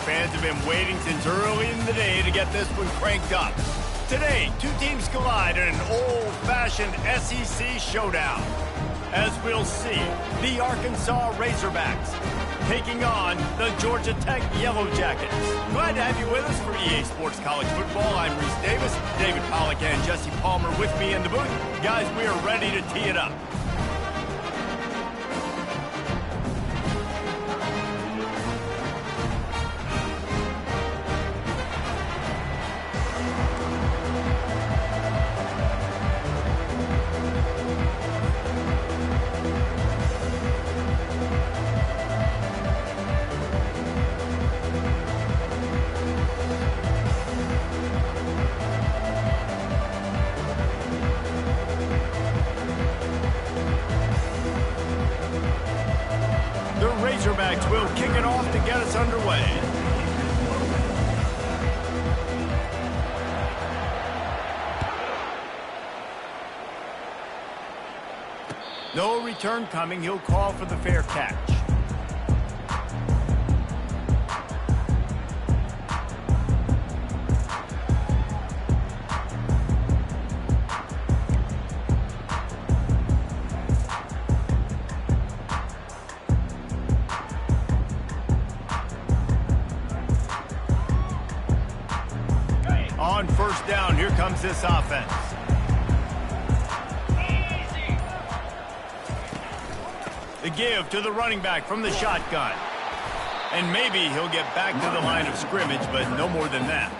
fans have been waiting since early in the day to get this one cranked up. Today, two teams collide in an old-fashioned SEC showdown. As we'll see, the Arkansas Razorbacks taking on the Georgia Tech Yellow Jackets. Glad to have you with us for EA Sports College Football. I'm Reese Davis, David Pollack and Jesse Palmer with me in the booth. Guys, we are ready to tee it up. Razorbacks will kick it off to get us underway. No return coming. He'll call for the fair catch. On first down, here comes this offense. The give to the running back from the shotgun. And maybe he'll get back to the line of scrimmage, but no more than that.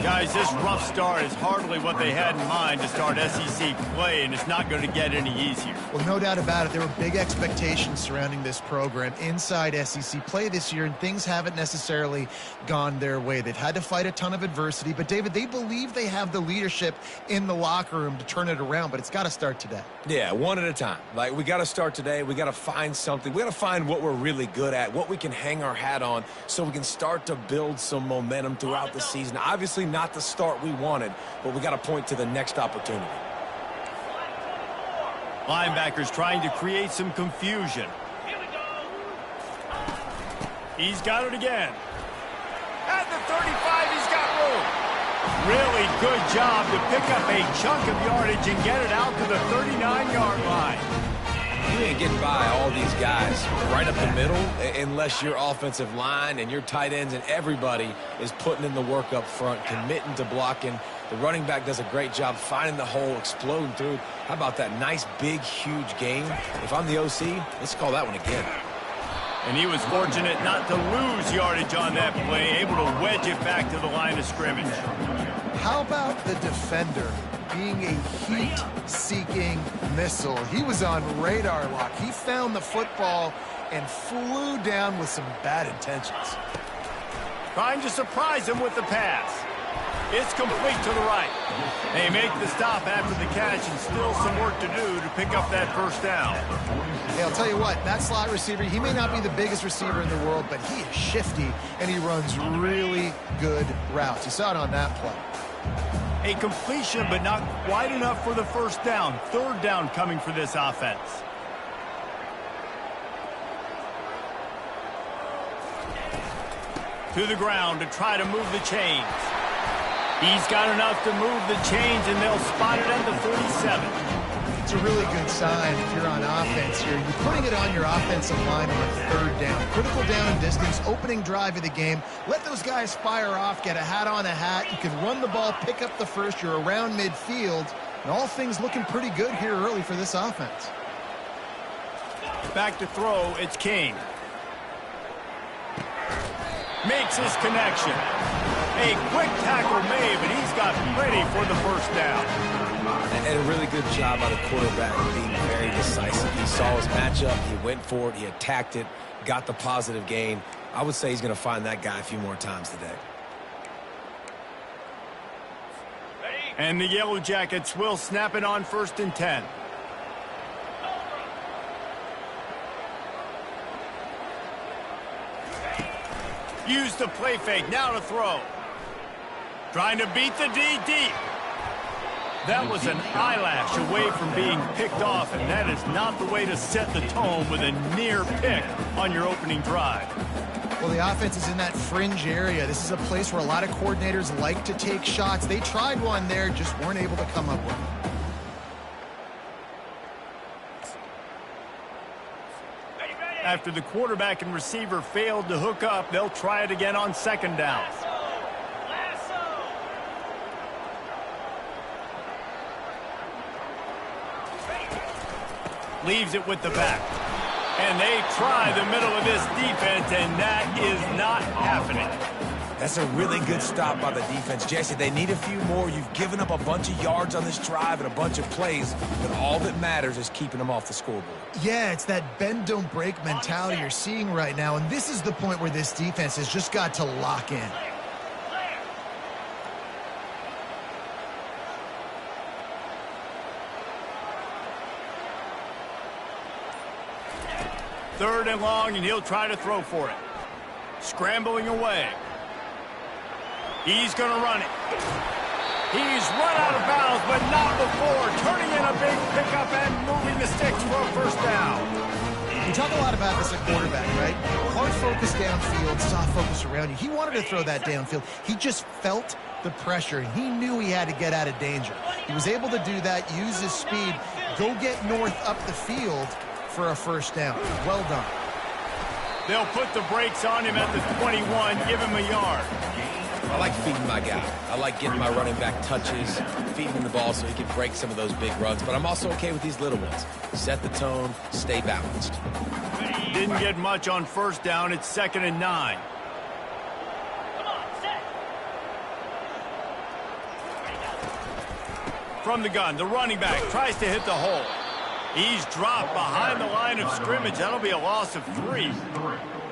Guys, this rough start is hardly what they had in mind to start SEC play, and it's not going to get any easier. Well, no doubt about it. There were big expectations surrounding this program inside SEC play this year, and things haven't necessarily gone their way. They've had to fight a ton of adversity, but, David, they believe they have the leadership in the locker room to turn it around, but it's got to start today. Yeah, one at a time. Like, we got to start today. We got to find something. We got to find what we're really good at, what we can hang our hat on so we can start to build some momentum throughout the season. Obviously not the start we wanted, but we got to point to the next opportunity. Linebackers trying to create some confusion. He's got it again. At the 35, he's got room. Really good job to pick up a chunk of yardage and get it out to the 39-yard line. You ain't getting by all these guys right up the middle unless your offensive line and your tight ends and everybody is putting in the work up front, committing to blocking. The running back does a great job finding the hole, exploding through. How about that nice, big, huge game? If I'm the OC, let's call that one again. And he was fortunate not to lose yardage on that play, able to wedge it back to the line of scrimmage. How about the defender being a heat-seeking missile? He was on radar lock. He found the football and flew down with some bad intentions. Trying to surprise him with the pass. It's complete to the right. They make the stop after the catch and still some work to do to pick up that first down. Hey, I'll tell you what, that slot receiver, he may not be the biggest receiver in the world, but he is shifty, and he runs really good routes. You saw it on that play. A completion, but not quite enough for the first down. Third down coming for this offense. To the ground to try to move the chains. He's got enough to move the chains, and they'll spot it at the 47. It's a really good sign if you're on offense here. You're putting it on your offensive line on a third down. Critical down and distance, opening drive of the game. Let those guys fire off, get a hat on a hat. You can run the ball, pick up the first. You're around midfield. And all things looking pretty good here early for this offense. Back to throw, it's King. Makes his connection. A quick tackle made, but he's got plenty for the first down. And a really good job by the quarterback being very decisive. He saw his matchup, he went for it, he attacked it, got the positive gain. I would say he's going to find that guy a few more times today. And the Yellow Jackets will snap it on 1st and 10. Use the play fake, now to throw. Trying to beat the D deep. That was an eyelash away from being picked off, and that is not the way to set the tone with a near pick on your opening drive. Well, the offense is in that fringe area. This is a place where a lot of coordinators like to take shots. They tried one there, just weren't able to come up with it. After the quarterback and receiver failed to hook up, they'll try it again on second down. Leaves it with the back. And they try the middle of this defense, and that is not happening. That's a really good stop by the defense. Jesse, they need a few more. You've given up a bunch of yards on this drive and a bunch of plays, but all that matters is keeping them off the scoreboard. Yeah, it's that bend, don't break mentality you're seeing right now, and this is the point where this defense has just got to lock in. Third and long, and he'll try to throw for it. Scrambling away. He's going to run it. He's run out of bounds, but not before. Turning in a big pickup and moving the sticks for a first down. We talk a lot about this at quarterback, right? Hard focus downfield, soft focus around you. He wanted to throw that downfield. He just felt the pressure. He knew he had to get out of danger. He was able to do that, use his speed, go get north up the field for a first down. Well done. They'll put the brakes on him at the 21, give him a yard. I like feeding my guy. I like getting my running back touches, feeding him the ball so he can break some of those big runs. But I'm also okay with these little ones. Set the tone, stay balanced. Didn't get much on first down. It's 2nd and 9. From the gun, the running back tries to hit the hole. He's dropped behind the line of scrimmage. That'll be a loss of 3.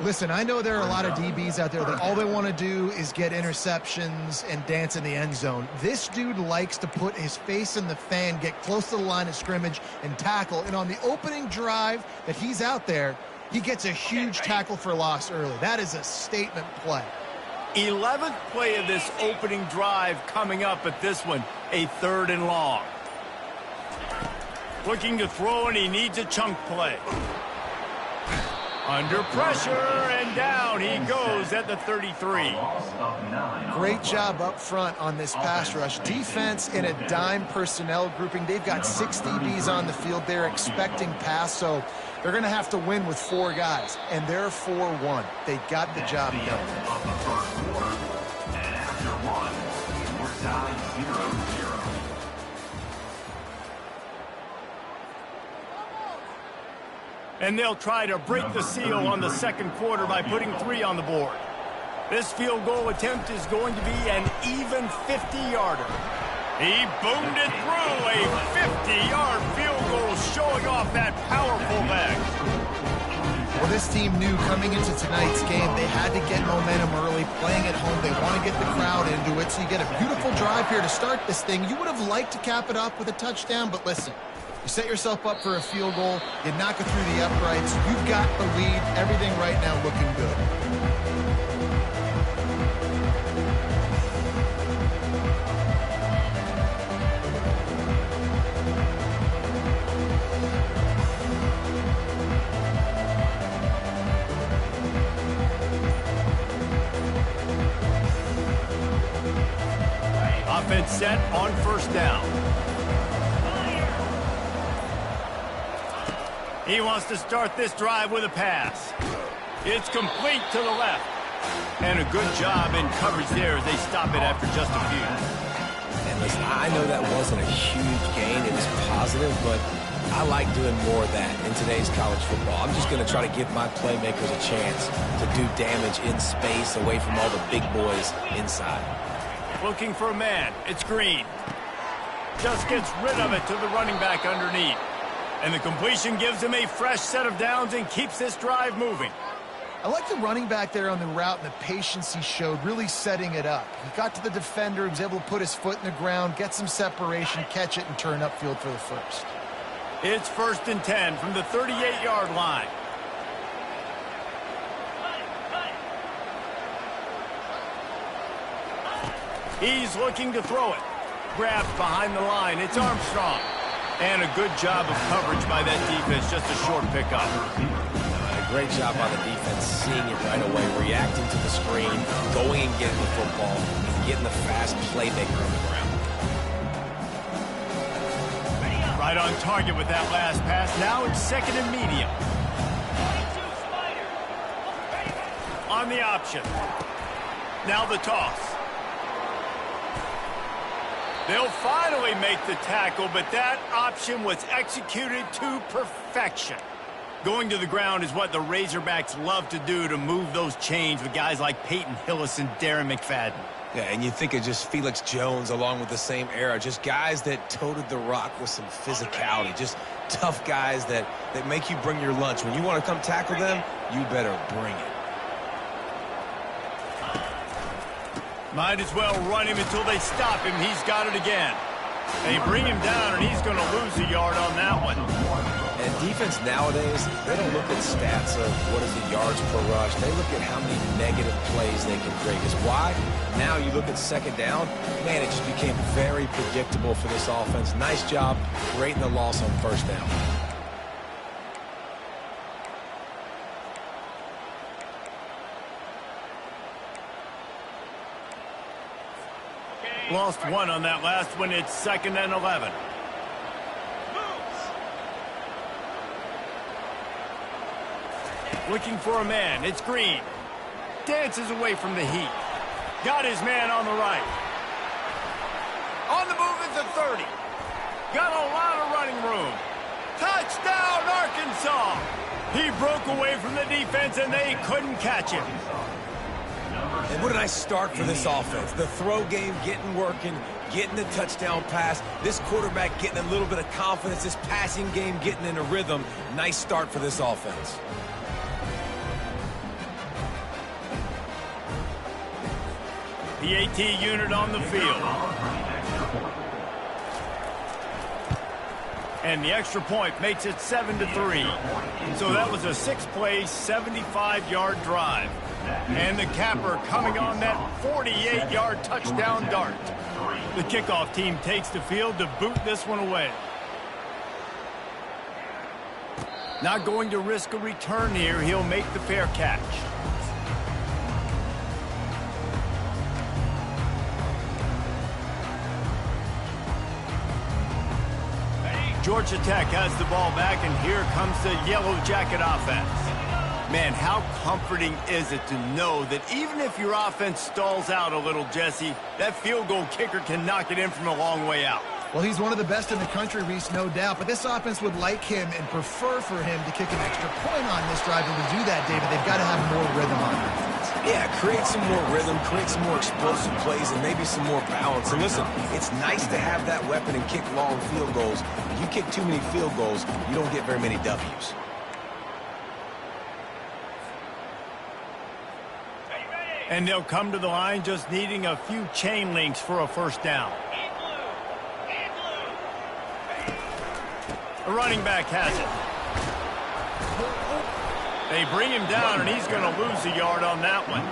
Listen, I know there are a lot of DBs out there that all they want to do is get interceptions and dance in the end zone. This dude likes to put his face in the fan, get close to the line of scrimmage, and tackle. And on the opening drive that he's out there, he gets a huge tackle for loss early. That is a statement play. 11th play of this opening drive coming up, at this one, a 3rd and long. Looking to throw, and he needs a chunk play. Under pressure, and down he goes at the 33. Great job up front on this pass rush. Defense in a dime personnel grouping. They've got 6 DBs on the field. They're expecting pass, so they're going to have to win with 4 guys, and they're 4-1. They got the job done. And they'll try to break the seal on the second quarter by putting 3 on the board. This field goal attempt is going to be an even 50-yarder. He boomed it through, a 50-yard field goal, showing off that powerful leg. Well, this team knew coming into tonight's game they had to get momentum early, playing at home. They want to get the crowd into it, so you get a beautiful drive here to start this thing. You would have liked to cap it off with a touchdown, but listen. You set yourself up for a field goal, you knock it through the uprights, you've got the lead, everything right now looking good. Offense set on first down. He wants to start this drive with a pass. It's complete to the left. And a good job in coverage there as they stop it after just a few. And listen, I know that wasn't a huge gain. It was positive, but I like doing more of that in today's college football. I'm just going to try to give my playmakers a chance to do damage in space away from all the big boys inside. Looking for a man. It's Green. Just gets rid of it to the running back underneath. And the completion gives him a fresh set of downs and keeps this drive moving. I like the running back there on the route and the patience he showed, really setting it up. He got to the defender, he was able to put his foot in the ground, get some separation, catch it, and turn upfield for the first. It's 1st and 10 from the 38-yard line. He's looking to throw it. Grabbed behind the line. It's Armstrong. And a good job of coverage by that defense. Just a short pickup. Great job by the defense, seeing it right away, reacting to the screen, going and getting the football, and getting the fast playmaker on the ground. Right on target with that last pass. Now it's second and medium. On the option. Now the toss. They'll finally make the tackle, but that option was executed to perfection. Going to the ground is what the Razorbacks love to do to move those chains with guys like Peyton Hillis and Darren McFadden. Yeah, and you think of just Felix Jones along with the same era, just guys that toted the rock with some physicality, just tough guys that make you bring your lunch. When you want to come tackle them, you better bring it. Might as well run him until they stop him. He's got it again. They bring him down, and he's going to lose a yard on that one. And defense nowadays, they don't look at stats of what is the yards per rush. They look at how many negative plays they can create. Because why? Now you look at second down, man, it just became very predictable for this offense. Nice job creating the loss on first down. Lost one on that last one. It's second and 11. Looking for a man. It's Green. Dances away from the heat. Got his man on the right. On the move at the 30. Got a lot of running room. Touchdown, Arkansas. He broke away from the defense, and they couldn't catch him. And what a nice start for this offense. The throw game getting working, getting the touchdown pass. This quarterback getting a little bit of confidence. This passing game getting in a rhythm. Nice start for this offense. The AT unit on the field. And the extra point makes it 7-3. So that was a 6-play, 75-yard drive. And the capper coming on that 48-yard touchdown dart. The kickoff team takes the field to boot this one away. Not going to risk a return here. He'll make the fair catch. Georgia Tech has the ball back, and here comes the Yellow Jacket offense. Man, how comforting is it to know that even if your offense stalls out a little, Jesse, that field goal kicker can knock it in from a long way out. Well, he's one of the best in the country, Reese, no doubt. But this offense would like him and prefer for him to kick an extra point on this drive. And to do that, David, they've got to have more rhythm on offense. Yeah, create some more rhythm, create some more explosive plays, and maybe some more balance. And listen, it's nice to have that weapon and kick long field goals. If you kick too many field goals, you don't get very many W's. And they'll come to the line just needing a few chain links for a first down. The running back has it. They bring him down, and he's going to lose a yard on that one.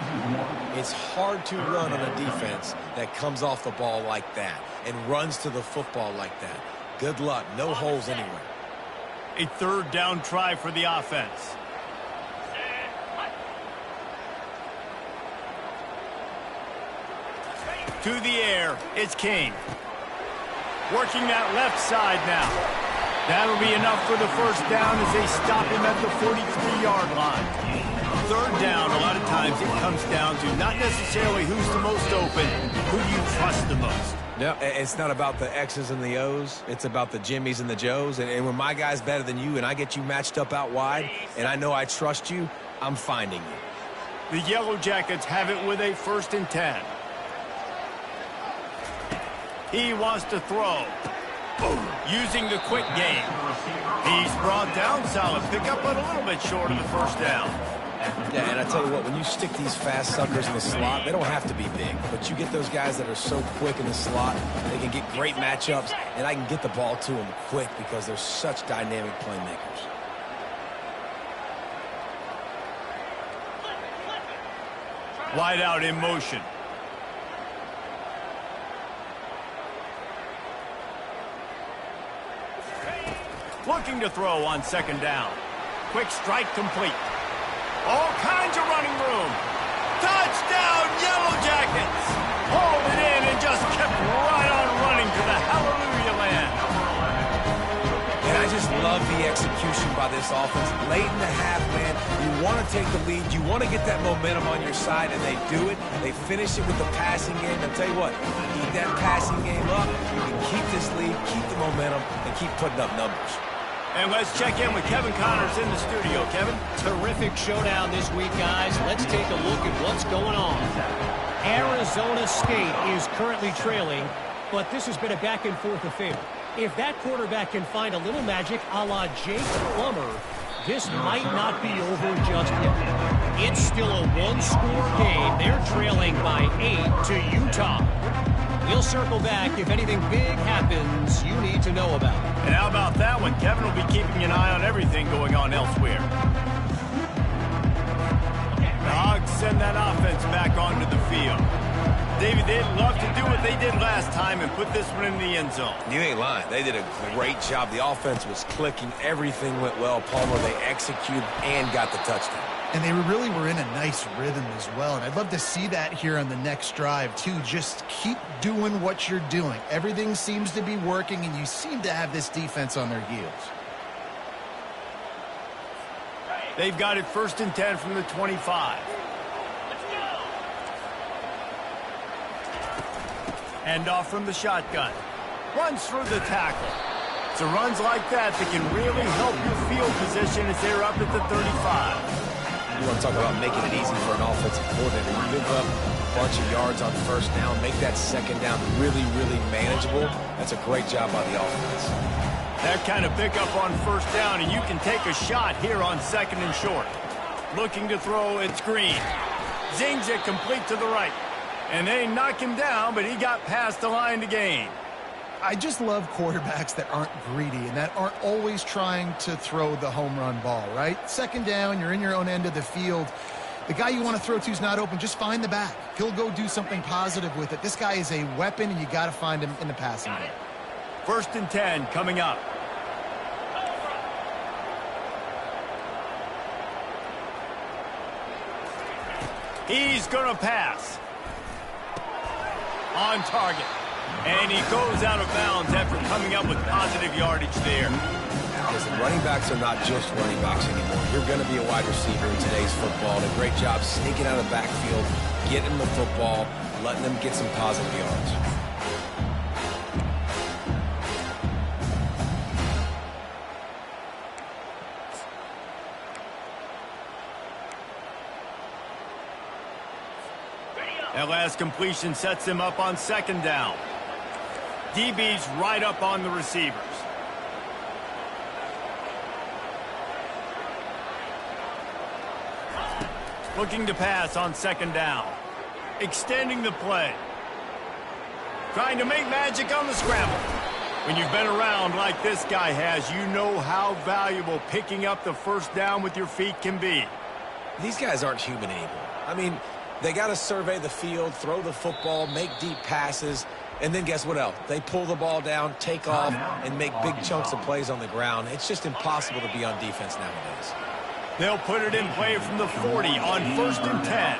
It's hard to run on a defense that comes off the ball like that and runs to the football like that. Good luck. No holes anywhere. A third down try for the offense. To the air, it's King. Working that left side now. That'll be enough for the first down as they stop him at the 43-yard line. Third down, a lot of times it comes down to not necessarily who's the most open, who do you trust the most. No, it's not about the X's and the O's. It's about the Jimmys and the Joes. And when my guy's better than you and I get you matched up out wide and I know I trust you, I'm finding you. The Yellow Jackets have it with a 1st and 10. He wants to throw. Using the quick game. He's brought down. Solid pickup, but a little bit short of the first down. Yeah, and I tell you what, when you stick these fast suckers in the slot, they don't have to be big. But you get those guys that are so quick in the slot, they can get great matchups, and I can get the ball to them quick because they're such dynamic playmakers. Wide out in motion. Looking to throw on 2nd down. Quick strike complete. All kinds of running room. Touchdown, Yellow Jackets! Hauled it in and just kept right on running to the hallelujah land. And I just love the execution by this offense. Late in the half, man, you want to take the lead. You want to get that momentum on your side, and they do it. They finish it with the passing game. I'll tell you what, keep that passing game up. You can keep this lead, keep the momentum, and keep putting up numbers. And let's check in with Kevin Connors in the studio. Kevin? Terrific showdown this week, guys. Let's take a look at what's going on. Arizona State is currently trailing, but this has been a back-and-forth affair. If that quarterback can find a little magic a la Jake Plummer, this might not be over just yet. It's still a one-score game. They're trailing by 8 to Utah. We'll circle back if anything big happens you need to know about. And how about that one? Kevin will be keeping an eye on everything going on elsewhere. The Hogs send that offense back onto the field. David, they'd love to do what they did last time and put this one in the end zone. You ain't lying. They did a great job. The offense was clicking. Everything went well. Palmer, they executed and got the touchdown. And they really were in a nice rhythm as well. And I'd love to see that here on the next drive, too. Just keep doing what you're doing. Everything seems to be working, and you seem to have this defense on their heels. They've got it 1st and 10 from the 25. Hand off from the shotgun. Runs through the tackle. It's runs like that can really help your field position as they're up at the 35. You want to talk about making it easy for an offensive coordinator. You give up a bunch of yards on 1st down, make that 2nd down really, really manageable. That's a great job by the offense. That kind of pickup on 1st down, and you can take a shot here on 2nd and short. Looking to throw, it's Green. Zings it complete to the right. And they knock him down, but he got past the line to gain. I just love quarterbacks that aren't greedy and that aren't always trying to throw the home run ball, right? 2nd down, you're in your own end of the field. The guy you want to throw to is not open. Just find the back. He'll go do something positive with it. This guy is a weapon, and you got to find him in the passing game. 1st and 10 coming up. He's going to pass. On target. And he goes out of bounds after coming up with positive yardage there. Listen, running backs are not just running backs anymore. You're going to be a wide receiver in today's football. And a great job sneaking out of the backfield, getting the football, letting them get some positive yards. That last completion sets him up on 2nd down. DB's right up on the receivers. Looking to pass on 2nd down. Extending the play. Trying to make magic on the scramble. When you've been around like this guy has, you know how valuable picking up the 1st down with your feet can be. These guys aren't human anymore. I mean, they got to survey the field, throw the football, make deep passes, and then guess what else? They pull the ball down, take off, and make big chunks of plays on the ground. It's just impossible to be on defense nowadays. They'll put it in play from the 40 on 1st and 10.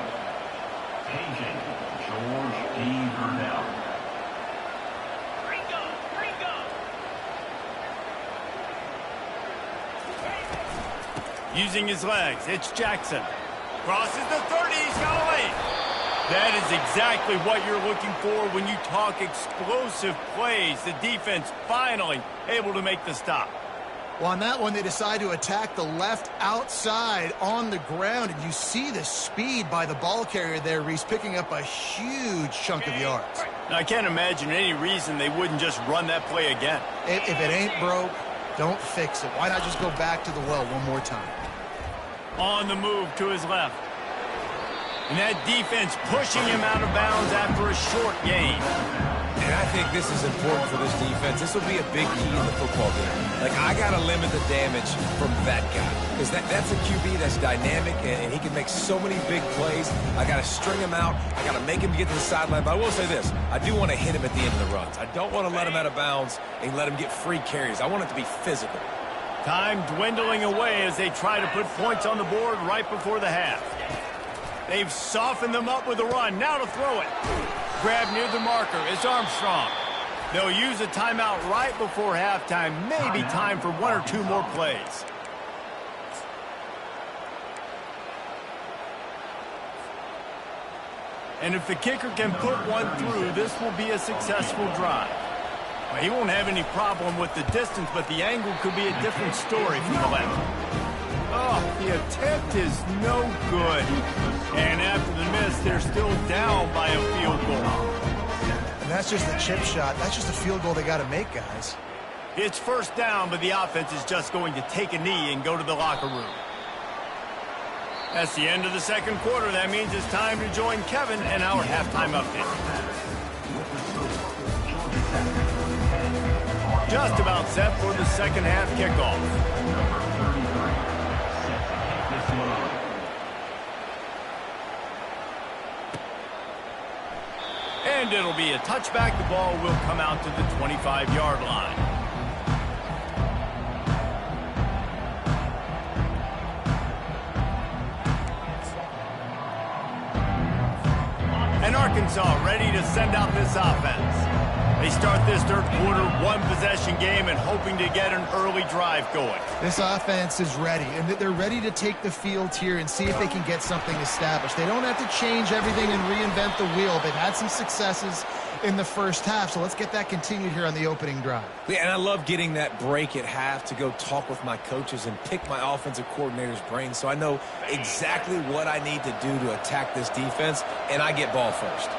Using his legs, it's Jackson. Crosses the 30, he's got away. That is exactly what you're looking for when you talk explosive plays. The defense finally able to make the stop. Well, on that one, they decide to attack the left outside on the ground, and you see the speed by the ball carrier there, Reese, picking up a huge chunk of yards. Now, I can't imagine any reason they wouldn't just run that play again. If it ain't broke, don't fix it. Why not just go back to the well one more time? On the move to his left. And that defense pushing him out of bounds after a short gain. And I think this is important for this defense. This will be a big key in the football game. Like, I got to limit the damage from that guy. Because that's a QB that's dynamic, and he can make so many big plays. I got to string him out. I got to make him get to the sideline. But I will say this. I do want to hit him at the end of the runs. I don't want to let him out of bounds and let him get free carries. I want it to be physical. Time dwindling away as they try to put points on the board right before the half. They've softened them up with a run. Now to throw it. Grab near the marker. It's Armstrong. They'll use a timeout right before halftime. Maybe time for one or two more plays. And if the kicker can put one through, this will be a successful drive. Well, he won't have any problem with the distance, but the angle could be a different story from the left. Oh, the attempt is no good. And after the miss, they're still down by a field goal. And that's just a chip shot. That's just a field goal they got to make, guys. It's first down, but the offense is just going to take a knee and go to the locker room. That's the end of the second quarter. That means it's time to join Kevin in our halftime update. Just about set for the second half kickoff. And it'll be a touchback. The ball will come out to the 25-yard line. And Arkansas ready to send out this offense. They start this third quarter one-possession game and hoping to get an early drive going. This offense is ready, and they're ready to take the field here and see if they can get something established. They don't have to change everything and reinvent the wheel. They've had some successes in the first half, so let's get that continued here on the opening drive. Yeah, and I love getting that break at half to go talk with my coaches and pick my offensive coordinator's brain so I know exactly what I need to do to attack this defense, and I get ball first.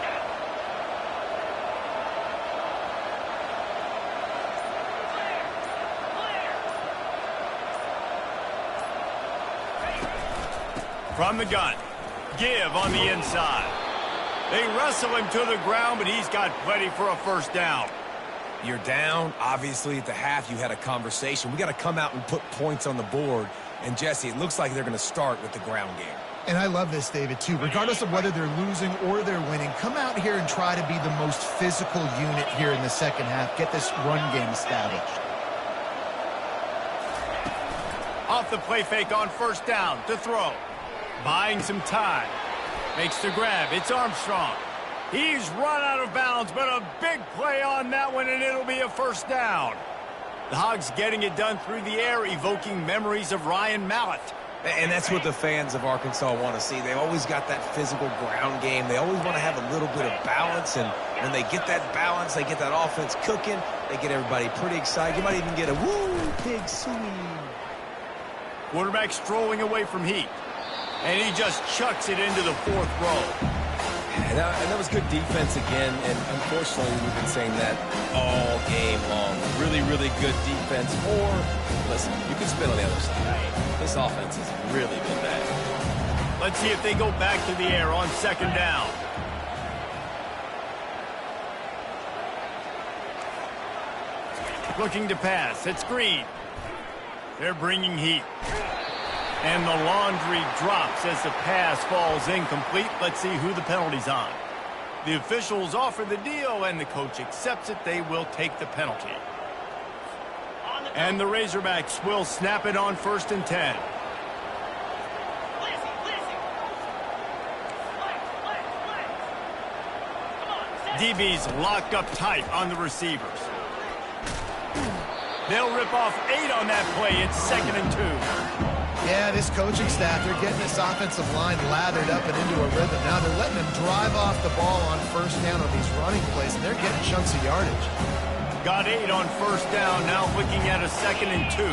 From the gun, give on the inside. They wrestle him to the ground, but he's got plenty for a first down. You're down. Obviously, at the half, you had a conversation. We got to come out and put points on the board. And, Jesse, it looks like they're going to start with the ground game. And I love this, David, too. Regardless of whether they're losing or they're winning, come out here and try to be the most physical unit here in the second half. Get this run game established. Off the play fake on first down to throw. Buying some time. Makes the grab. It's Armstrong. He's run out of bounds, but a big play on that one, and it'll be a first down. The Hogs getting it done through the air, evoking memories of Ryan Mallett. And that's what the fans of Arkansas want to see. They've always got that physical ground game. They always want to have a little bit of balance, and when they get that balance, they get that offense cooking, they get everybody pretty excited. You might even get a woo, big swing. Quarterback strolling away from heat. And he just chucks it into the fourth row. And that was good defense again, and unfortunately we've been saying that all game long. Really, really good defense. Or, listen, you can spin on the other side. This offense has really been bad. Let's see if they go back to the air on second down. Looking to pass. It's Green. They're bringing heat. And the laundry drops as the pass falls incomplete. Let's see who the penalty's on. The officials offer the deal, and the coach accepts it. They will take the penalty. And the Razorbacks will snap it on 1st and 10. DB's locked up tight on the receivers. They'll rip off 8 on that play. It's 2nd and 2. Yeah, this coaching staff, they're getting this offensive line lathered up and into a rhythm. Now they're letting them drive off the ball on first down on these running plays, and they're getting chunks of yardage. Got 8 on first down, now looking at a 2nd and 2.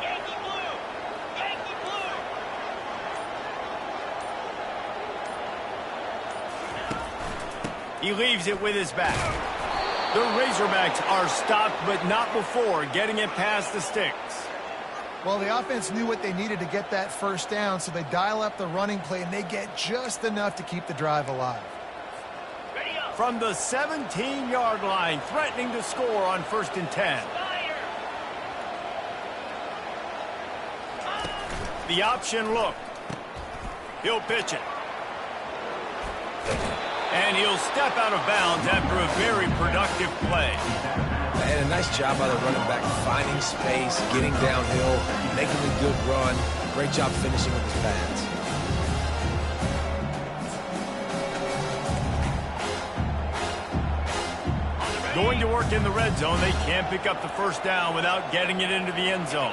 Yankee blue! Yankee blue! He leaves it with his back. The Razorbacks are stopped, but not before getting it past the sticks. Well, the offense knew what they needed to get that first down, so they dial up the running play, and they get just enough to keep the drive alive. From the 17-yard line, threatening to score on 1st and 10. The option look. He'll pitch it. And he'll step out of bounds after a very productive play. And a nice job by the running back, finding space, getting downhill, making a good run. Great job finishing with his pads. Going to work in the red zone, they can't pick up the first down without getting it into the end zone.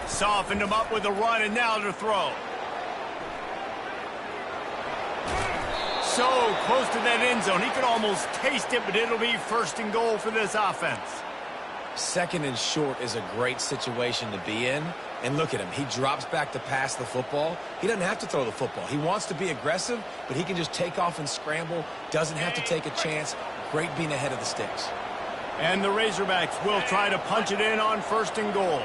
Softened him up with a run, and now to throw. So close to that end zone, he could almost taste it, but it'll be first and goal for this offense. Second and short is a great situation to be in. And look at him. He drops back to pass the football. He doesn't have to throw the football. He wants to be aggressive, but he can just take off and scramble. Doesn't have to take a chance. Great being ahead of the sticks. And the Razorbacks will try to punch it in on first and goal.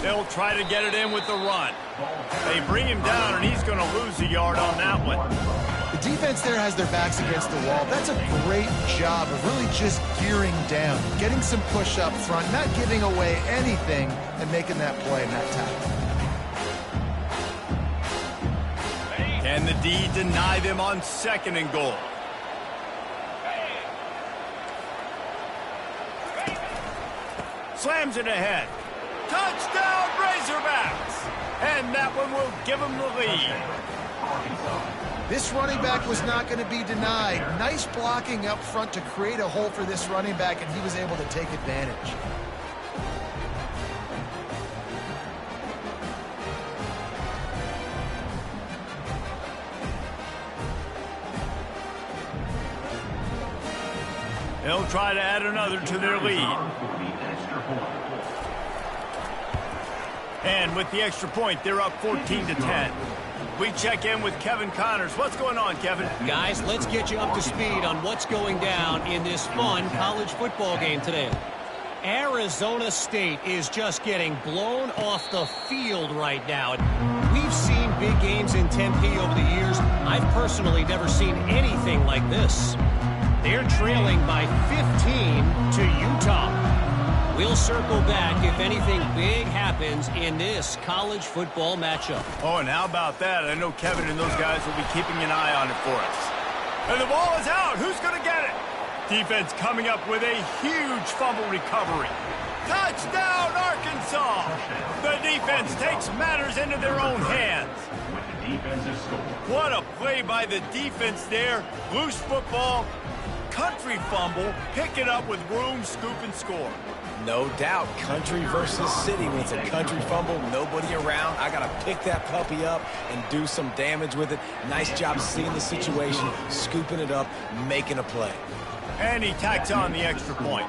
They'll try to get it in with the run. They bring him down, and he's going to lose a yard on that one. The defense there has their backs against the wall. That's a great job of really just gearing down, getting some push up front, not giving away anything, and making that play and that tackle. Can the D deny them on second and goal? Slams it ahead. Touchdown, Razorbacks! And that one will give them the lead. This running back was not going to be denied. Nice blocking up front to create a hole for this running back, and he was able to take advantage. They'll try to add another to their lead. And with the extra point, they're up 14-10. We check in with Kevin Connors. What's going on, Kevin? Guys, let's get you up to speed on what's going down in this fun college football game today. Arizona State is just getting blown off the field right now. We've seen big games in Tempe over the years. I've personally never seen anything like this. They're trailing by 15 to Utah. We'll circle back if anything big happens in this college football matchup. Oh, and how about that? I know Kevin and those guys will be keeping an eye on it for us. And the ball is out. Who's going to get it? Defense coming up with a huge fumble recovery. Touchdown, Arkansas! The defense takes matters into their own hands. What a play by the defense there. Loose football, country fumble, pick it up with room, scoop, and score. No doubt, country versus city. When it's a country fumble, nobody around. I got to pick that puppy up and do some damage with it. Nice job seeing the situation, scooping it up, making a play. And he tacks on the extra point.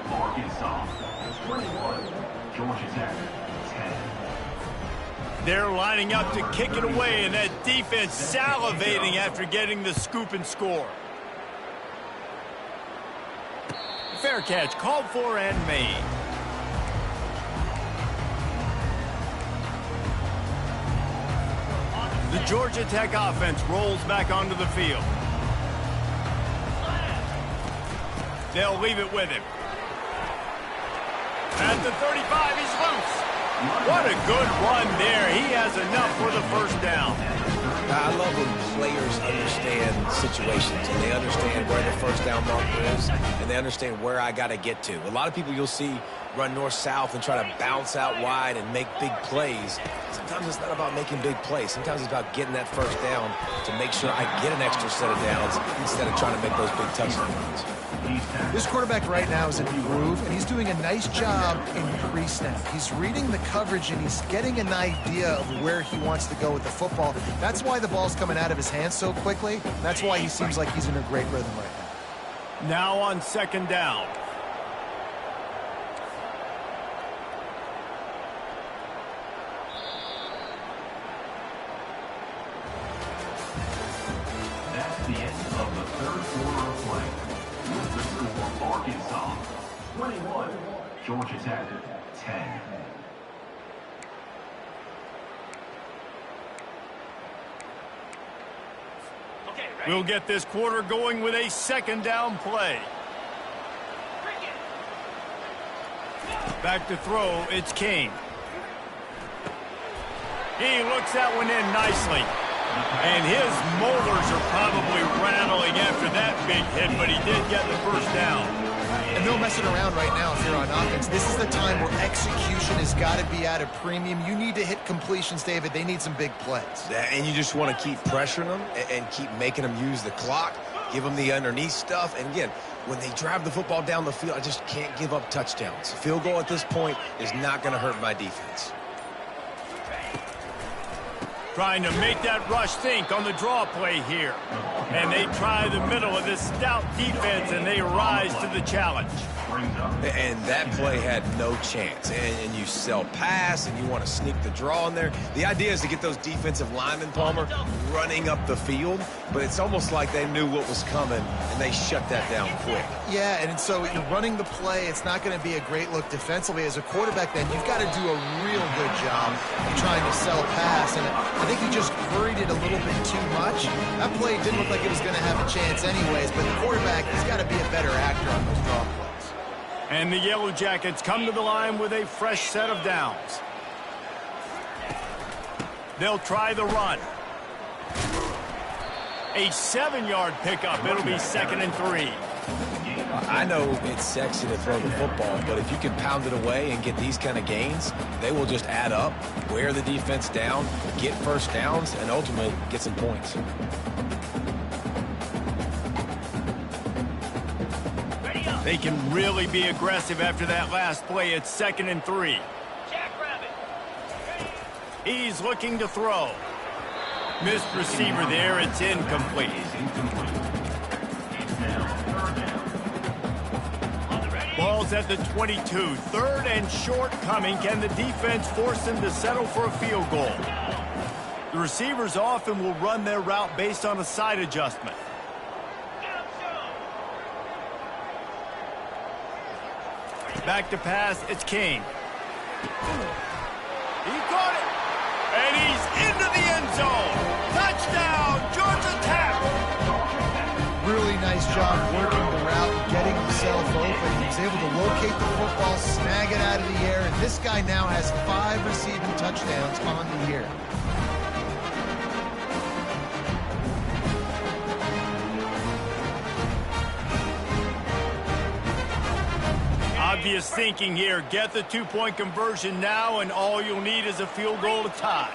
They're lining up to kick it away, and that defense salivating after getting the scoop and score. Fair catch, called for and made. The Georgia Tech offense rolls back onto the field. They'll leave it with him. At the 35, he's loose. What a good run there. He has enough for the first down. I love when players understand situations and they understand where the first down marker is and they understand where I got to get to. A lot of people you'll see run north-south and try to bounce out wide and make big plays. Sometimes it's not about making big plays. Sometimes it's about getting that first down to make sure I get an extra set of downs instead of trying to make those big touchdown runs. This quarterback right now is in a groove, and he's doing a nice job in pre-snap. He's reading the coverage, and he's getting an idea of where he wants to go with the football. That's why the ball's coming out of his hands so quickly. That's why he seems like he's in a great rhythm right now. Now on second down. That's the end of the third quarter of play. With the score, Arkansas 21, Georgia Tech 10. We'll get this quarter going with a second down play. Back to throw, it's King. He looks that one in nicely. And his molars are probably rattling after that big hit, but he did get the first down. And no messing around right now if you're on offense. This is the time where execution has got to be at a premium. You need to hit completions, David. They need some big plays. And you just want to keep pressuring them and keep making them use the clock, give them the underneath stuff. And again, when they drive the football down the field, I just can't give up touchdowns. Field goal at this point is not going to hurt my defense. Trying to make that rush think on the draw play here. And they try the middle of this stout defense, and they rise to the challenge. And that play had no chance. And you sell pass, and you want to sneak the draw in there. The idea is to get those defensive linemen, Palmer, running up the field. But it's almost like they knew what was coming, and they shut that down quick. Yeah, and so you're running the play. It's not going to be a great look defensively. As a quarterback, then, you've got to do a real good job of trying to sell pass. And I think he just hurried it a little bit too much. That play didn't look like it was going to have a chance anyways, but the quarterback has got to be a better actor on those draw plays. And the Yellow Jackets come to the line with a fresh set of downs. They'll try the run. A 7-yard pickup. It'll be 2nd and 3. I know it's sexy to throw the football, but if you can pound it away and get these kind of gains, they will just add up, wear the defense down, get first downs, and ultimately get some points. They can really be aggressive after that last play. It's 2nd and 3. He's looking to throw. Missed receiver there. It's incomplete. Ball's at the 22. 3rd and short coming. Can the defense force them to settle for a field goal? The receivers often will run their route based on a side adjustment. Back to pass, it's King. He caught it, and he's into the end zone. Touchdown, Georgia Tech. Really nice job working the route, getting himself open. He was able to locate the football, snag it out of the air, and this guy now has 5 receiving touchdowns on the year. Obvious thinking here. Get the 2-point conversion now, and all you'll need is a field goal to tie.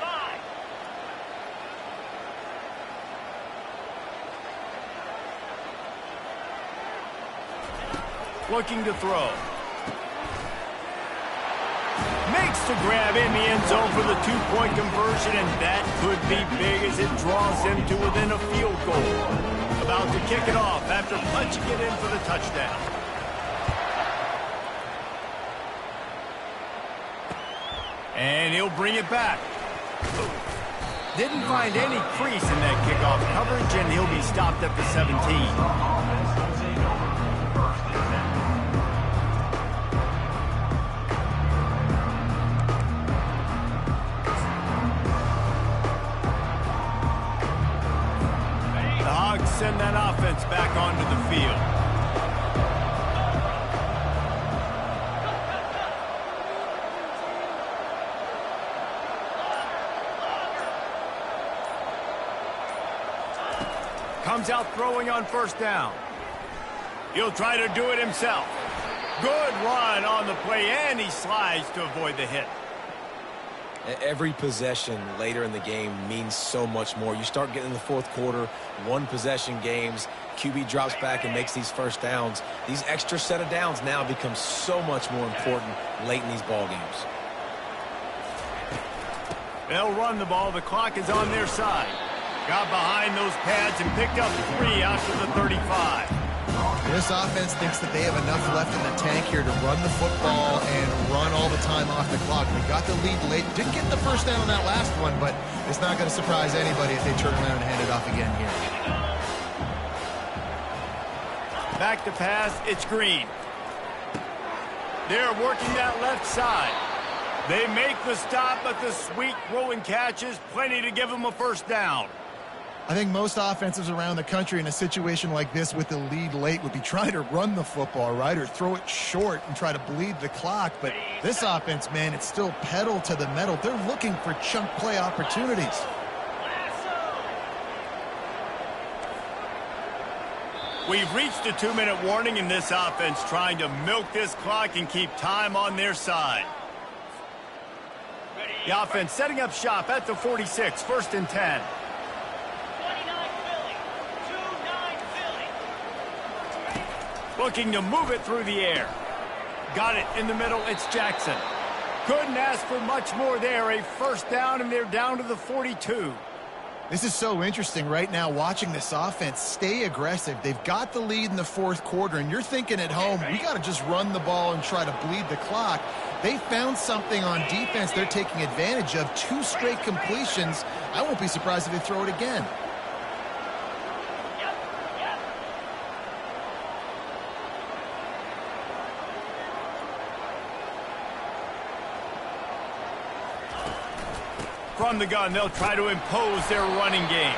Looking to throw. Makes the grab in the end zone for the 2-point conversion, and that could be big as it draws him to within a field goal. About to kick it off after punching it in for the touchdown. And he'll bring it back. Didn't find any crease in that kickoff coverage, and he'll be stopped at the 17. The Hogs send that offense back onto the field. Comes out throwing on 1st down. He'll try to do it himself. Good run on the play, and he slides to avoid the hit. Every possession later in the game means so much more. You start getting in the 4th quarter, 1-possession games, QB drops back and makes these first downs. These extra set of downs now become so much more important late in these ball games. They'll run the ball. The clock is on their side. Got behind those pads and picked up 3 out to the 35. This offense thinks that they have enough left in the tank here to run the football and run all the time off the clock. They got the lead late. Didn't get the first down on that last one, but it's not going to surprise anybody if they turn around and hand it off again here. Back to pass, it's Green. They're working that left side. They make the stop, but the sweet throwing catch is plenty to give them a first down. I think most offenses around the country in a situation like this with the lead late would be trying to run the football, right, or throw it short and try to bleed the clock. But this offense, man, it's still pedal to the metal. They're looking for chunk play opportunities. We've reached the 2-minute warning in this offense, trying to milk this clock and keep time on their side. The offense setting up shop at the 46, 1st and 10. 29 Philly. 2-9 Philly. Looking to move it through the air. Got it in the middle. It's Jackson. Couldn't ask for much more there. A 1st down, and they're down to the 42. This is so interesting right now, watching this offense stay aggressive. They've got the lead in the 4th quarter, and you're thinking at home, we got to just run the ball and try to bleed the clock. They found something on defense they're taking advantage of. 2 straight completions. I won't be surprised if they throw it again. From the gun, they'll try to impose their running game.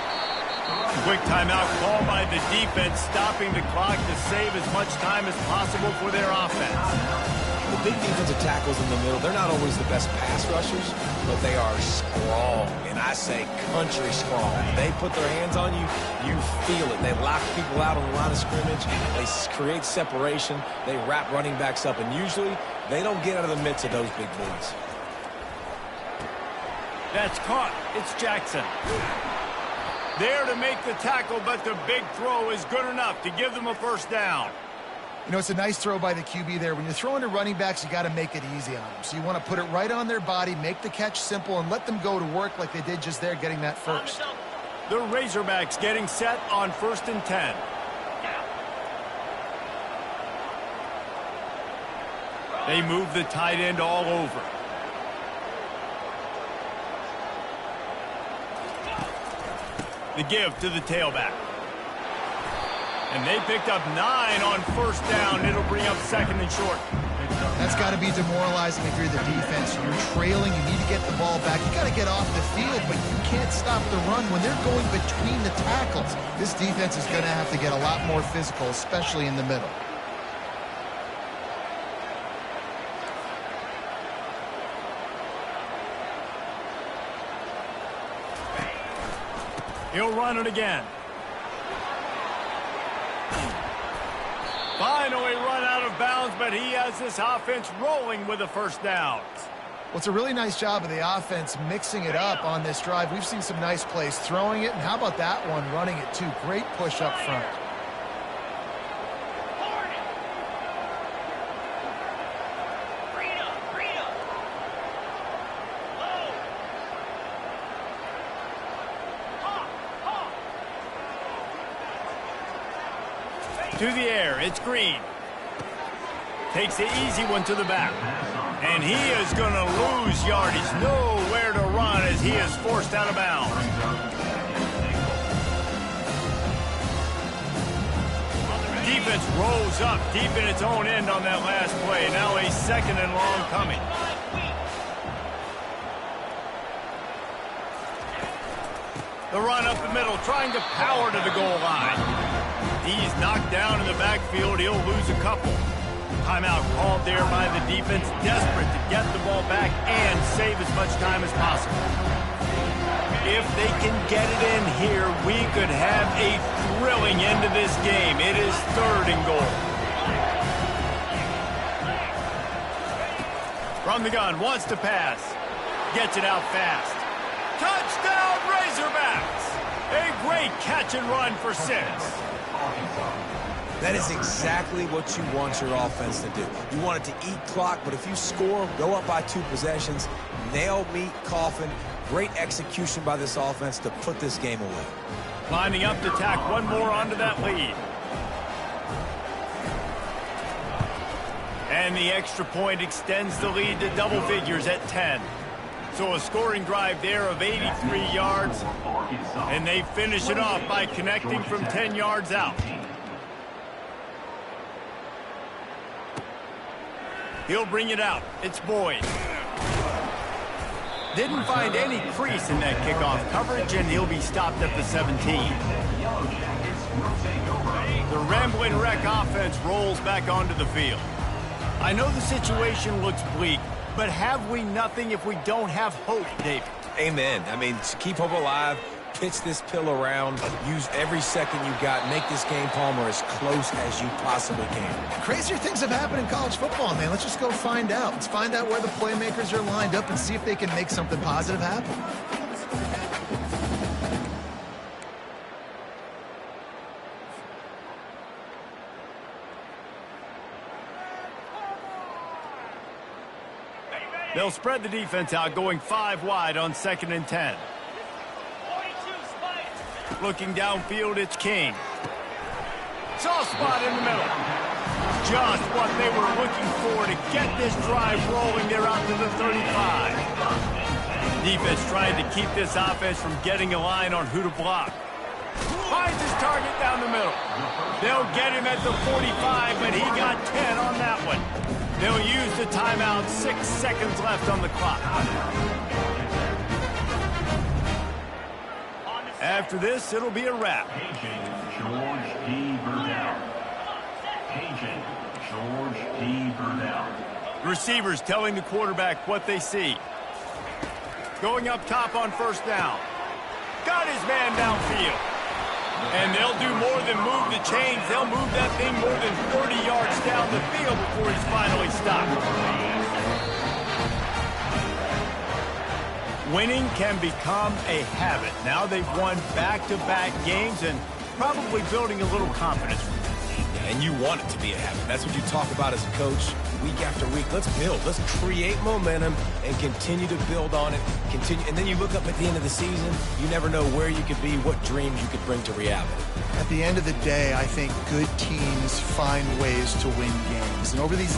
Quick timeout called by the defense, stopping the clock to save as much time as possible for their offense. The big defensive tackles in the middle, they're not always the best pass rushers, but they are strong, and I say country strong. They put their hands on you, you feel it. They lock people out on the line of scrimmage. They create separation. They wrap running backs up, and usually they don't get out of the midst of those big boys. That's caught. It's Jackson. There to make the tackle, but the big throw is good enough to give them a 1st down. You know, it's a nice throw by the QB there. When you're throwing to running backs, you got to make it easy on them. So you want to put it right on their body, make the catch simple, and let them go to work like they did just there, getting that 1st. The Razorbacks getting set on 1st and 10. They move the tight end all over. The give to the tailback. And they picked up 9 on 1st down. It'll bring up 2nd and short. That's got to be demoralizing if you're the defense. You're trailing. You need to get the ball back. You got to get off the field, but you can't stop the run when they're going between the tackles. This defense is going to have to get a lot more physical, especially in the middle. He'll run it again. Finally run out of bounds, but he has this offense rolling with a 1st down. Well, it's a really nice job of the offense mixing it up on this drive. We've seen some nice plays throwing it, and how about that one running it too? Great push up front. To the air, it's Green. Takes the easy one to the back. And he is going to lose yardage. Nowhere to run as he is forced out of bounds. Defense rolls up deep in its own end on that last play. Now a 2nd and long coming. The run up the middle, trying to power to the goal line. He's knocked down in the backfield. He'll lose a couple. Timeout called there by the defense, desperate to get the ball back and save as much time as possible. If they can get it in here, we could have a thrilling end to this game. It is 3rd and goal. From the gun, wants to pass. Gets it out fast. Touchdown, Razorbacks! A great catch and run for 6. That is exactly what you want your offense to do. You want it to eat clock, but if you score, go up by 2 possessions, nail meat coffin, great execution by this offense to put this game away. Lining up to tack one more onto that lead. And the extra point extends the lead to double figures at 10. So a scoring drive there of 83 yards. And they finish it off by connecting from 10 yards out. He'll bring it out. It's Boyd. Didn't find any crease in that kickoff coverage, and he'll be stopped at the 17. The Ramblin' Wreck offense rolls back onto the field. I know the situation looks bleak, but have we nothing if we don't have hope, David? Amen. I mean, keep hope alive. pitch this pill around, use every second you got, make this game, Palmer, as close as you possibly can. Crazier things have happened in college football, man. Let's just go find out. Let's find out where the playmakers are lined up and see if they can make something positive happen. They'll spread the defense out, going 5 wide on 2nd and 10. 42, Spike. Looking downfield, it's King. Soft spot in the middle. Just what they were looking for to get this drive rolling. They're out to the 35. Defense trying to keep this offense from getting a line on who to block. Finds his target down the middle. They'll get him at the 45, but he got 10 on that one. They'll use the timeout. 6 seconds left on the clock. After this, it'll be a wrap. Agent George P. Burdell. Agent George P. Burdell. Receivers telling the quarterback what they see. Going up top on 1st down. Got his man downfield. And they'll do more than move the chains. They'll move that thing more than 30 yards down the field before he's finally stopped. Winning can become a habit. Now they've won back-to-back games and probably building a little confidence. And you want it to be a habit. That's what you talk about as a coach week after week. Let's build. Let's create momentum and continue to build on it. And then you look up at the end of the season, you never know where you could be, what dreams you could bring to reality. At the end of the day, I think good teams find ways to win games. And over these